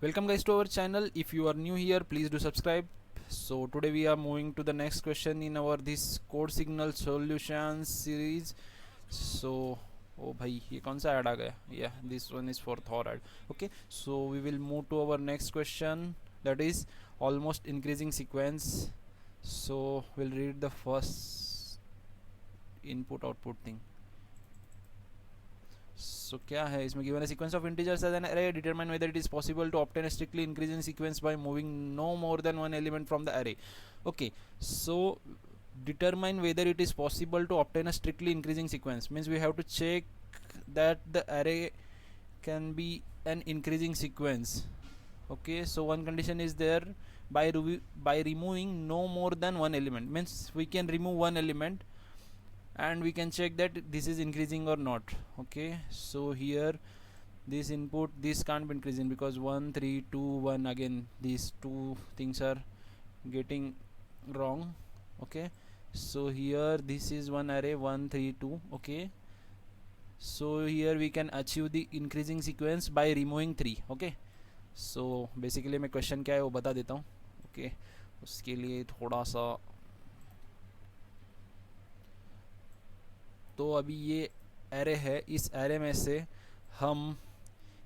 Welcome guys to our channel. If you are new here, please do subscribe. So today we are moving to the next question in our this code signal solutions series. So oh भाई ये कौन सा add आ गया? Yeah, this one is for Thor ad. Okay, so we will move to our next question, that is almost increasing sequence. So we'll read the first input output thing. So क्या है इसमें? given a sequence of integers as an array, determine whether it is possible to obtain a strictly increasing sequence by moving no more than one element from the array. Okay, so determine whether it is possible to obtain a strictly increasing sequence means we have to check that the array can be an increasing sequence. Okay, so one condition is there, by removing no more than one element means we can remove one element and we can check that this is increasing or not. Okay, so here this input, this can't be increasing because 1 3 2 1, again these two things are getting wrong. Okay, so here this is one array 1 3 2. Okay, so here we can achieve the increasing sequence by removing 3. Okay, so basically मैं question क्या है वो बता देता हूँ. Okay, उसके लिए थोड़ा सा, तो अभी ये एरे है, इस एरे में से हम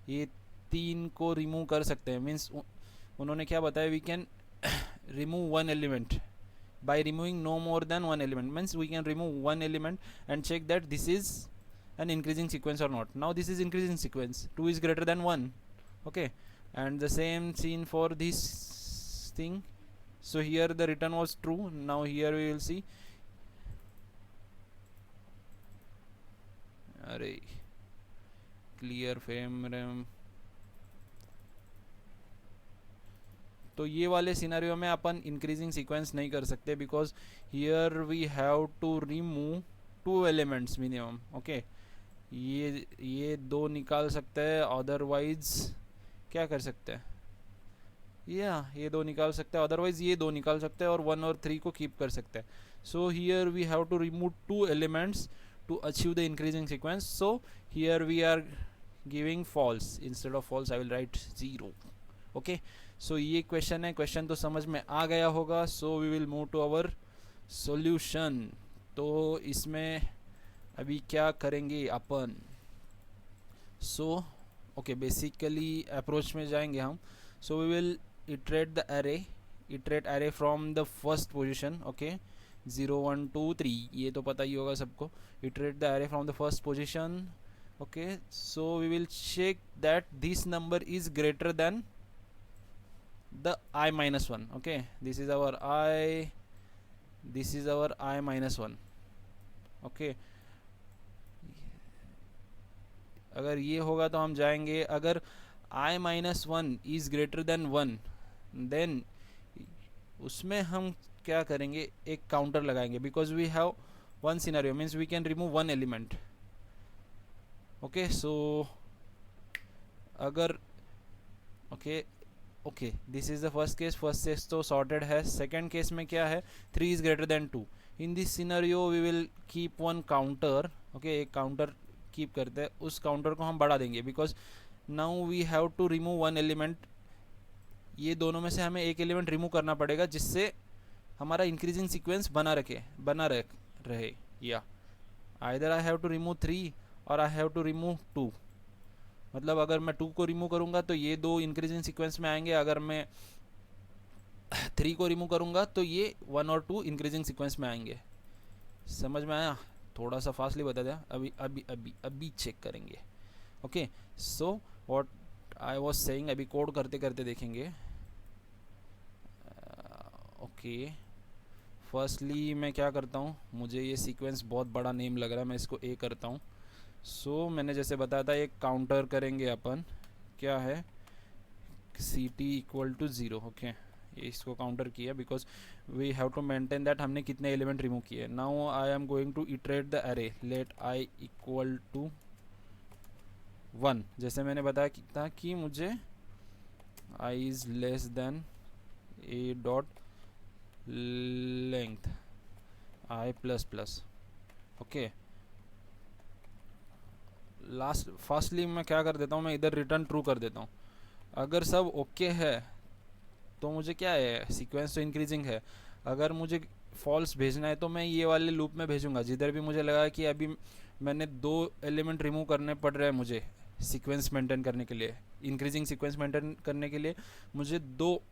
ये 3 को रिमूव कर सकते हैं. मीन्स उन्होंने क्या बताया, we can remove one element by removing no more than one element. Means we can remove one element and check that this is an increasing sequence or not. Now this is increasing sequence, 2 is greater than 1. Okay, and the same scene for this thing. So here the return was true. Now here we will see, अरे clear frame RAM. तो ये वाले scenario में अपन increasing sequence नहीं कर सकते because here we have to remove 2 elements minimum. Okay, ये 2 निकाल सकते हैं, अदरवाइज क्या कर सकते हैं, ये 2 निकाल सकते हैं, अदरवाइज ये 2 निकाल सकते हैं और 1 और 3 को कीप कर सकते हैं. So here we have to remove 2 elements to achieve the increasing sequence. So here we are giving false, instead of false I will write 0. Okay, so ये क्वेश्चन है, क्वेश्चन तो समझ में आ गया होगा. So we will move to our solution. तो इसमें अभी क्या करेंगे अपन? So okay, basically अप्रोच में जाएंगे हम. So we will iterate array from the first position. Okay, 0 1 2 3, ये तो पता ही होगा सबको. iterate the array from the first position. Okay, so we will check that this number is greater than the I minus 1. Okay, this is our I minus 1. Okay, अगर ये होगा तो हम जाएंगे, अगर I minus 1 is greater than 1 then उसमें हम क्या करेंगे, एक काउंटर लगाएंगे because we have one scenario means we can remove one element. Okay, so अगर okay this is the first case तो सॉर्टेड है. सेकेंड केस में क्या है, 3 is greater than 2. In this scenario we will keep one counter. Okay, एक counter keep करते हैं, उस काउंटर को हम बढ़ा देंगे because now we have to remove one element. ये दोनों में से हमें एक एलिमेंट रिमूव करना पड़ेगा जिससे हमारा इंक्रीजिंग सीक्वेंस बना रहे. या either I have to remove 3 और आई हैव टू रिमूव 2. मतलब अगर मैं 2 को रिमूव करूंगा तो ये 2 इंक्रीजिंग सीक्वेंस में आएंगे, अगर मैं 3 को रिमूव करूंगा तो ये 1 और 2 इंक्रीजिंग सीक्वेंस में आएंगे. समझ में आया? थोड़ा सा फास्टली बता दिया. अभी चेक करेंगे. Okay, so what I was saying, अभी कोड करते करते देखेंगे. ओके, फर्स्टली मैं क्या करता हूँ, मुझे ये सीक्वेंस बहुत बड़ा नेम लग रहा है, मैं इसको ए करता हूँ. सो मैंने जैसे बताया था, एक काउंटर करेंगे अपन. क्या है, C T equal to 0. Okay, ये इसको काउंटर किया because we have to maintain that हमने कितने एलिमेंट रिमूव किए. Now I am going to iterate the array. Let I equal to 1. जैसे मैंने बताया था कि मुझे I is less than A dot length I plus plus. Okay, firstly मैं क्या कर देता हूँ, मैं इधर रिटर्न ट्रू कर देता हूँ. अगर सब ओके है तो मुझे क्या है, सीक्वेंस तो इंक्रीजिंग है। अगर मुझे फॉल्स भेजना है तो मैं ये वाले लूप में भेजूंगा, जिधर भी मुझे लगा कि अभी मैंने दो एलिमेंट रिमूव करने पड़ रहे हैं मुझे सीक्वेंस मेंटेन करने के लिए, इंक्रीजिंग सीक्वेंस मेंटेन करने के लिए मुझे दो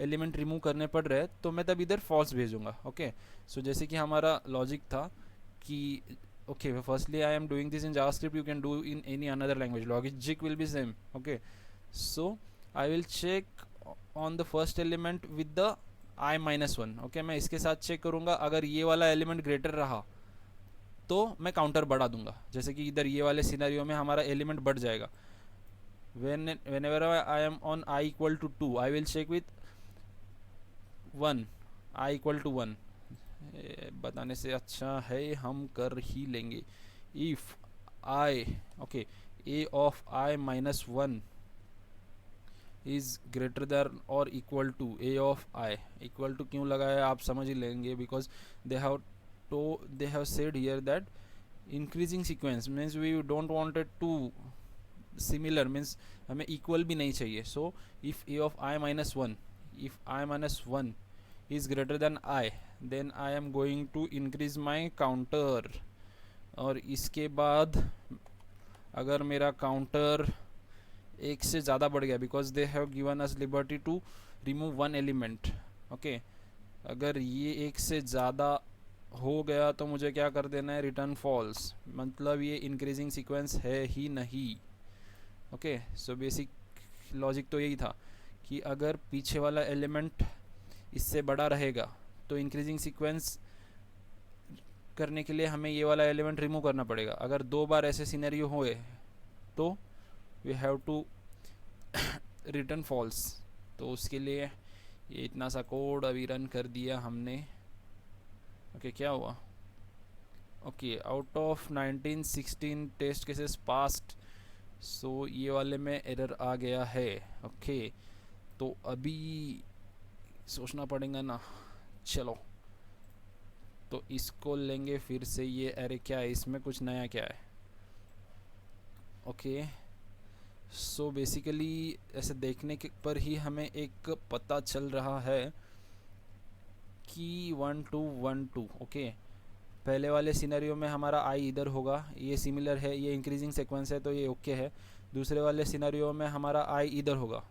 एलिमेंट रिमूव करने पड़ रहे हैं, तो मैं तब इधर फॉल्स भेजूंगा। ओके, सो जैसे कि हमारा लॉजिक था कि okay, firstly I am doing this in JavaScript, you can do in any another language, logic will be same. Okay, so I will check on the first element with the I minus 1. okay, मैं इसके साथ check करूंगा, अगर ये वाला element greater रहा तो मैं काउंटर बढ़ा दूंगा, जैसे कि इधर ये वाले सिनेरियो में हमारा एलिमेंट बढ़ जाएगा। whenever I am on I equal to 2, I will check with 1, I equal to 1। बताने से अच्छा है हम कर ही लेंगे। If I, okay, A of I minus 1 is greater than और equal to A of I. Equal to क्यों लगाया आप समझ ही लेंगे, because they have said here that increasing sequence means we don't wanted to similar, means हमें इक्वल भी नहीं चाहिए। So if A of I minus 1, if I minus 1 is greater than I, then I am going to increase my counter। और इसके बाद अगर मेरा काउंटर एक से ज़्यादा बढ़ गया, because they have given us liberty to remove one element. Okay, अगर ये एक से ज़्यादा हो गया तो मुझे क्या कर देना है, रिटर्न फॉल्स, मतलब ये इंक्रीजिंग सीक्वेंस है ही नहीं। ओके, सो बेसिक लॉजिक तो यही था कि अगर पीछे वाला एलिमेंट इससे बड़ा रहेगा तो इंक्रीजिंग सीक्वेंस करने के लिए हमें ये वाला एलिमेंट रिमूव करना पड़ेगा। अगर दो बार ऐसे सिनेरियो हुए तो we have to return false. तो उसके लिए ये इतना सा कोड अभी रन कर दिया हमने। ओके, क्या हुआ, okay, out of 1916 test cases passed, so ये वाले में एरर आ गया है। ओके, तो अभी सोचना पड़ेगा ना, चलो तो इसको लेंगे फिर से। ये अरे क्या है, इसमें कुछ नया क्या है। ओके, सो बेसिकली ऐसे देखने के पर ही हमें एक पता चल रहा है कि 1 2 1 2। ओके, पहले वाले सिनेरियो में हमारा आई इधर होगा, ये सिमिलर है, ये इंक्रीजिंग सीक्वेंस है तो ये ओके है। दूसरे वाले सिनेरियो में हमारा आई इधर होगा।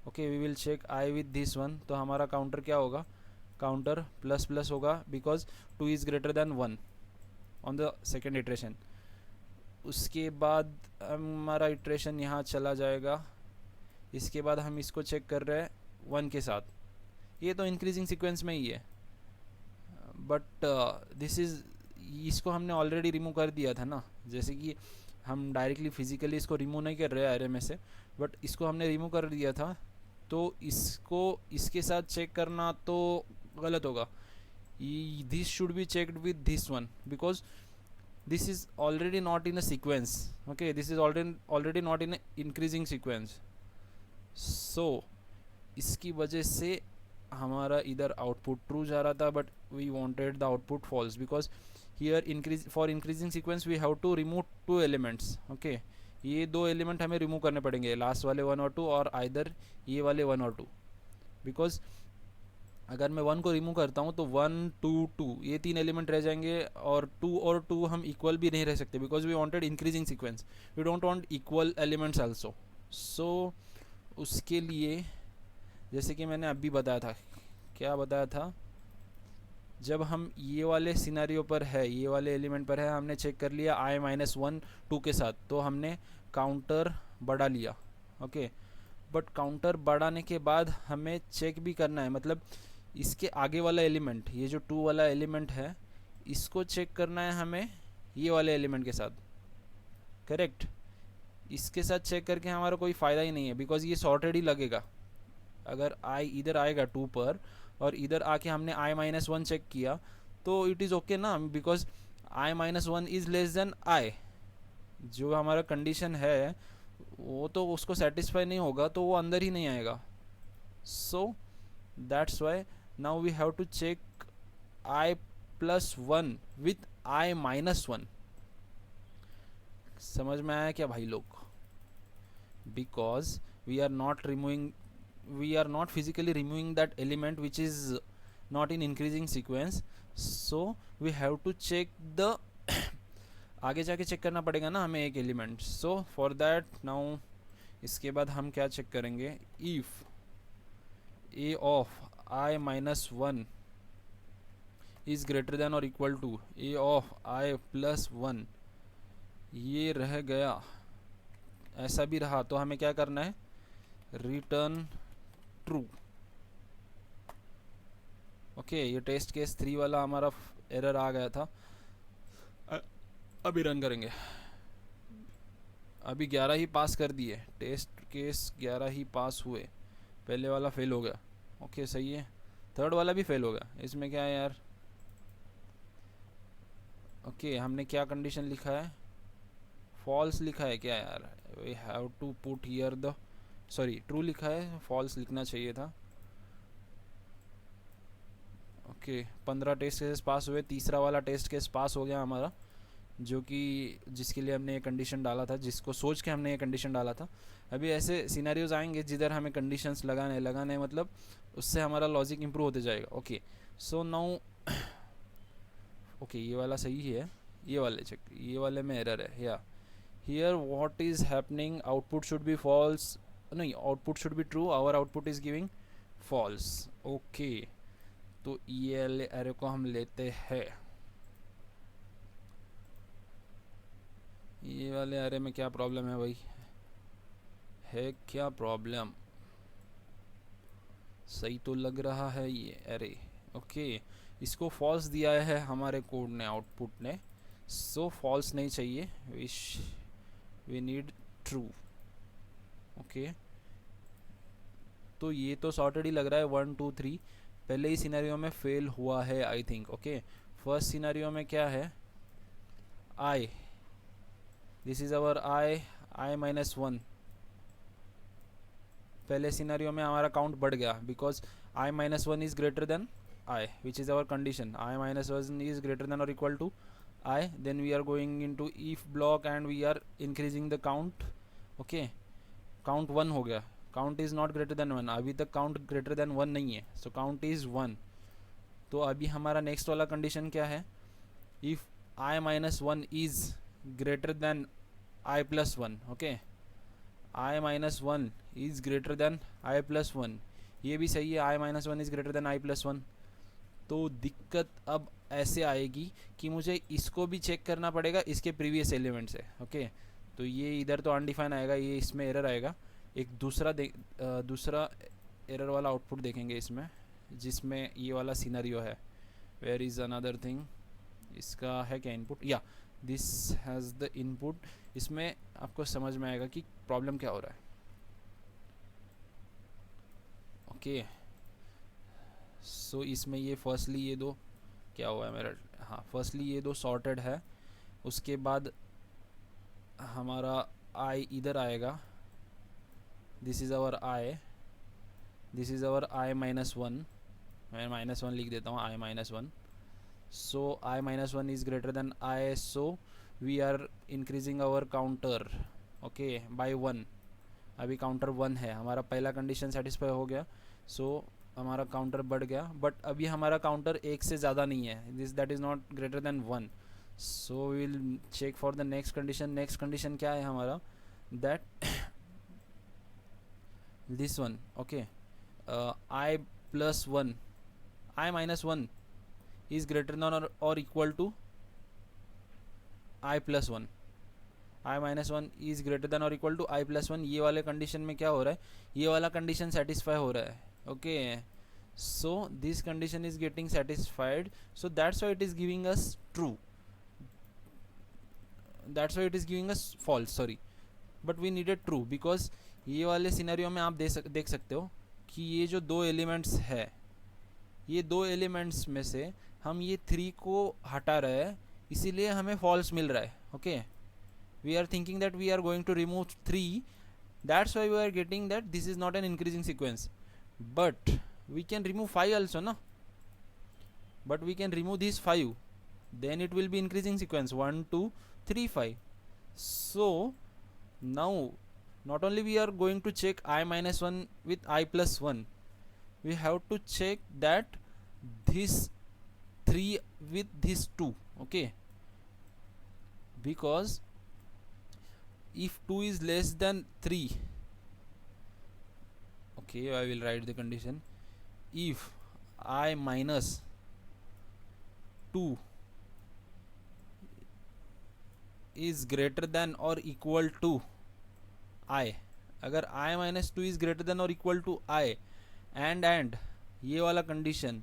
Okay, we will check i with this one, तो हमारा काउंटर क्या होगा, काउंटर प्लस प्लस होगा, because 2 is greater than 1 on the second iteration. उसके बाद हमारा इटरेशन यहाँ चला जाएगा। इसके बाद हम इसको चेक कर रहे हैं 1 के साथ, ये तो इंक्रीजिंग सीक्वेंस में ही है, बट दिस इज़, इसको हमने ऑलरेडी रिमूव कर दिया था ना। जैसे कि हम डायरेक्टली फिजिकली इसको रिमूव नहीं कर रहे एरे में से, बट इसको हमने रिमूव कर दिया था, तो इसको इसके साथ चेक करना तो गलत होगा। This should be checked with this one, because this is already not in a sequence. Okay, this is already not in increasing sequence. So इसकी वजह से हमारा इधर आउटपुट ट्रू जा रहा था, but we wanted the output false, because here for increasing sequence we have to remove 2 elements. Okay, ये 2 element हमें रिमूव करने पड़ेंगे, लास्ट वाले 1 और 2, और आइदर ये वाले 1 और 2, बिकॉज अगर मैं 1 को रिमूव करता हूँ तो 1 2 2 ये 3 एलिमेंट रह जाएंगे, और 2 और 2 हम इक्वल भी नहीं रह सकते, because we wanted increasing sequence, we don't want equal elements also. So उसके लिए जैसे कि मैंने अभी बताया था, क्या बताया था, जब हम ये वाले सिनेरियो पर है, ये वाले एलिमेंट पर है, हमने चेक कर लिया i माइनस 1 2 के साथ, तो हमने काउंटर बढ़ा लिया। ओके, बट काउंटर बढ़ाने के बाद हमें चेक भी करना है, मतलब इसके आगे वाला एलिमेंट, ये जो 2 वाला एलिमेंट है, इसको चेक करना है हमें ये वाले एलिमेंट के साथ। करेक्ट, इसके साथ चेक करके हमारा कोई फ़ायदा ही नहीं है, बिकॉज ये सॉर्टेड ही लगेगा। अगर आई इधर आएगा 2 पर और इधर आके हमने i माइनस 1 चेक किया तो इट इज़ ओके ना, because i minus 1 is less than i। जो हमारा कंडीशन है वो तो उसको सेटिस्फाई नहीं होगा तो वो अंदर ही नहीं आएगा। So that's why now we have to check i plus 1 with i minus 1। समझ में आया क्या भाई लोग? Because we are not removing, we are not physically removing that element which is not in increasing sequence. So we have to check the आगे जाके check करना पड़ेगा ना हमें एक element. So for that now इसके बाद हम क्या चेक करेंगे, if A of I minus one is greater than और equal to A of I plus one. ये रह गया, ऐसा भी रहा तो हमें क्या करना है, रिटर्न ट्रू. ओके, ये टेस्ट केस 3 वाला हमारा एरर आ गया था. अभी रन करेंगे. अभी 11 ही पास कर दिए, टेस्ट केस 11 ही पास हुए. पहले वाला फेल हो गया. ओके सही है, थर्ड वाला भी फेल हो गया. इसमें क्या है यार. ओके हमने क्या कंडीशन लिखा है, फॉल्स लिखा है क्या यार. We have to put here the, sorry true लिखा है, फॉल्स लिखना चाहिए था. ओके 15 टेस्ट केसेस पास हुए, तीसरा वाला टेस्ट केस पास हो गया हमारा, जो कि जिसके लिए हमने ये कंडीशन डाला था, जिसको सोच के हमने ये कंडीशन डाला था. अभी ऐसे सिनेरियोज आएंगे जिधर हमें कंडीशंस लगाने मतलब उससे हमारा लॉजिक इंप्रूव होते जाएगा. ओके सो नाउ ओके ये वाला सही है, ये वाले चेक, ये वाले में एरर है. या here what is happening, output should be false, नहीं output should be true, our output is giving false. Okay तो ये वाले एरर को हम लेते हैं. ये वाले एरे में क्या प्रॉब्लम है भाई, है क्या प्रॉब्लम, सही तो लग रहा है ये एरे. ओके इसको फॉल्स दिया है हमारे कोड ने, आउटपुट ने. सो फॉल्स नहीं चाहिए, वी नीड ट्रू. ओके तो ये तो सॉर्टेड ही लग रहा है. 1 2 3 पहले ही सिनेरियो में फेल हुआ है I think. Okay first scenario में क्या है, I, this is our I minus one. पहले सिनेरियो में हमारा काउंट बढ़ गया because I minus one is greater than I, which is our condition. I minus one is greater than और equal to I, then we are going in to if block and we are increasing the count. Okay count 1 हो गया, count is not greater than 1, अभी तक count greater than 1 नहीं है, so count is 1. तो अभी हमारा नेक्स्ट वाला कंडीशन क्या है, if I minus one is greater than I plus one. Okay I minus one is greater than I plus one, ये भी सही है, आई minus one is greater than I plus one. तो दिक्कत अब ऐसे आएगी कि मुझे इसको भी चेक करना पड़ेगा इसके प्रीवियस एलिमेंट से. ओके तो ये इधर तो अनडिफाइन आएगा, ये इसमें एरर आएगा. एक दूसरा एरर वाला आउटपुट देखेंगे इसमें, जिसमें ये वाला सिनेरियो है. वेयर इज़ अनदर थिंग, इसका है क्या इनपुट, या दिस हैज़ द इनपुट. इसमें आपको समझ में आएगा कि प्रॉब्लम क्या हो रहा है. ओके सो इसमें ये फर्स्टली ये दो क्या हुआ है मेरा, हाँ फर्स्टली ये दो सॉर्टेड है. उसके बाद हमारा आई इधर आएगा, this is our I, this is our I minus one. मैं -1 लिख देता हूँ, I minus one. So I minus one is greater than I, so we are increasing our counter. Okay by 1. अभी काउंटर 1 है, हमारा पहला कंडीशन सेटिस्फाई हो गया, सो हमारा काउंटर बढ़ गया. बट अभी हमारा काउंटर 1 से ज़्यादा नहीं है, this that is not greater than 1. So will check for the next condition. Next condition क्या है हमारा, that this one. Okay I plus one, I minus one is greater than और equal to I plus one. I minus one is greater than और equal to I plus one. ये वाले condition में क्या हो रहा है, ये वाला कंडीशन सेटिस्फाई हो रहा है. Okay so this condition is getting satisfied, so that's why it is giving us true, that's why it is giving us false, sorry, but we needed true. Because ये वाले सिनेरियो में आप देख सकते हो कि ये जो दो एलिमेंट्स है, ये दो एलिमेंट्स में से हम ये 3 को हटा रहे हैं, इसीलिए हमें फॉल्स मिल रहा है. Okay we are thinking that we are going to remove 3, that's why we are getting that this is not an increasing sequence. But we can remove 5 also, no, but we can remove these 5, then it will be increasing sequence 1 2 3 5. So now not only we are going to check I minus 1 with I plus 1, we have to check that this 3 with this 2. Okay, because if 2 is less than 3, okay, I will write the condition. If I minus 2 is greater than or equal to I, अगर I minus 2 is greater than और equal to I and ये वाला condition,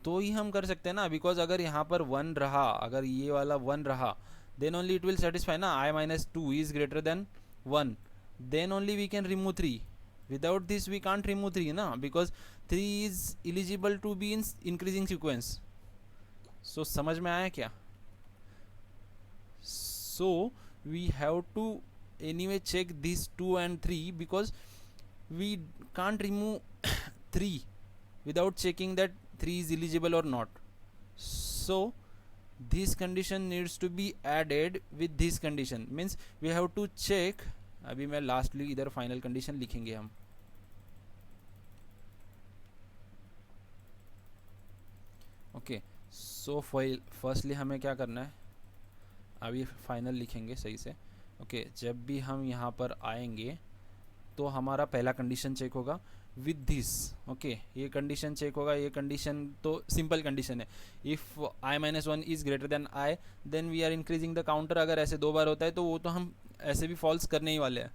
तो ही हम कर सकते हैं ना, बिकॉज अगर यहाँ पर 1 रहा, अगर ये वाला 1 रहा, then only it will satisfy ना I minus 2 is greater than 1, then only we can remove 3. Without this we can't remove 3 ना, because 3 is eligible to be in increasing sequence. So समझ में आया क्या? So we have to anyway check these 2 and 3 because we can't remove 3 without checking that 3 is eligible or not. So this condition needs to be added with this condition, means we have to check. अभी मैं lastly इधर final condition लिखेंगे हम. Okay, so firstly हमें क्या करना है, अभी फाइनल लिखेंगे सही से. ओके, जब भी हम यहाँ पर आएंगे तो हमारा पहला कंडीशन चेक होगा विद दिस. ओके, ये कंडीशन चेक होगा. ये कंडीशन तो सिंपल कंडीशन है. If i minus 1 is greater than i, then we are increasing the counter. अगर ऐसे 2 बार होता है तो वो तो हम ऐसे भी फॉल्स करने ही वाले हैं.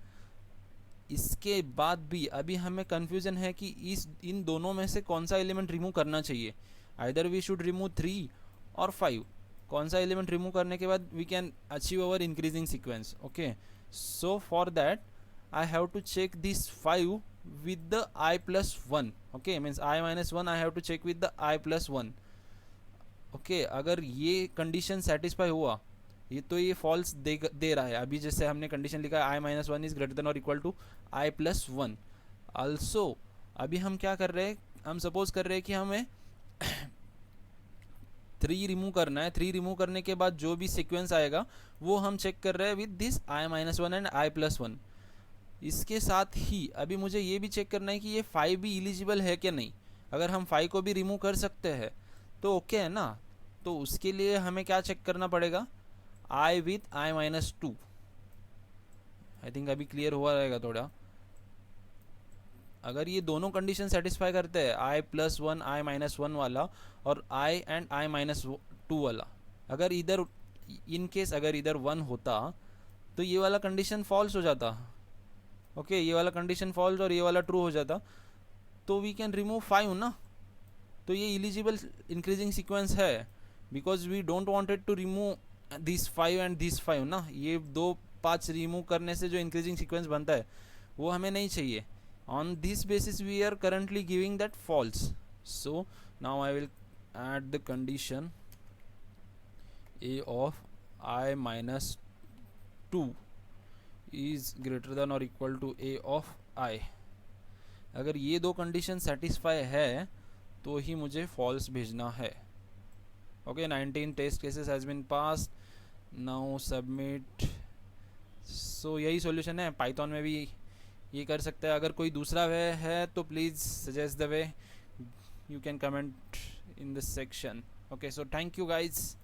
इसके बाद भी अभी हमें कन्फ्यूज़न है कि इन दोनों में से कौन सा एलिमेंट रिमूव करना चाहिए. आइदर वी शुड रिमूव 3 और 5. कौन सा एलिमेंट रिमूव करने के बाद we can achieve our increasing sequence. Okay, so for that I have to check this 5 with the i plus 1. Okay, means i minus 1 I have to check with the i plus 1. Okay, अगर ये condition satisfy हुआ, ये तो ये false दे रहा है. अभी जैसे हमने कंडीशन लिखा है आई माइनस 1 इज ग्रेटर देन और equal to I plus 1. Also अभी हम क्या कर रहे हैं, हम सपोज कर रहे हैं कि हमें 3 रिमूव करना है. 3 रिमूव करने के बाद जो भी सीक्वेंस आएगा वो हम चेक कर रहे हैं with this I minus 1 and I plus 1. इसके साथ ही अभी मुझे ये भी चेक करना है कि ये 5 भी एलिजिबल है कि नहीं. अगर हम 5 को भी रिमूव कर सकते हैं तो ओके है ना. तो उसके लिए हमें क्या चेक करना पड़ेगा, आई with I minus 2. I think अभी क्लियर हुआ रहेगा थोड़ा. अगर ये दोनों कंडीशन सेटिस्फाई करते हैं, आई प्लस 1 आई माइनस 1 वाला और आई एंड आई माइनस 2 वाला, अगर इधर इन केस अगर इधर 1 होता तो ये वाला कंडीशन फॉल्स हो जाता. ओके, ये वाला कंडीशन फॉल्स और ये वाला ट्रू हो जाता, तो वी कैन रिमूव 5 ना. तो ये एलिजिबल इंक्रीजिंग सीक्वेंस है, because we don't wanted to remove this 5 and this 5 ना. ये 2 5 रिमूव करने से जो इंक्रीजिंग सीक्वेंस बनता है वो हमें नहीं चाहिए. On this basis we are currently giving that false. So now I will add the condition a of I minus 2 is greater than or equal to a of I. अगर ये 2 condition satisfy है तो ही मुझे false भेजना है. Okay, 19 test cases has been passed. Now submit. So यही solution है. Python में भी ये कर सकते हैं. अगर कोई दूसरा वे है तो please suggest the way. You can comment in this section. Okay, so thank you guys.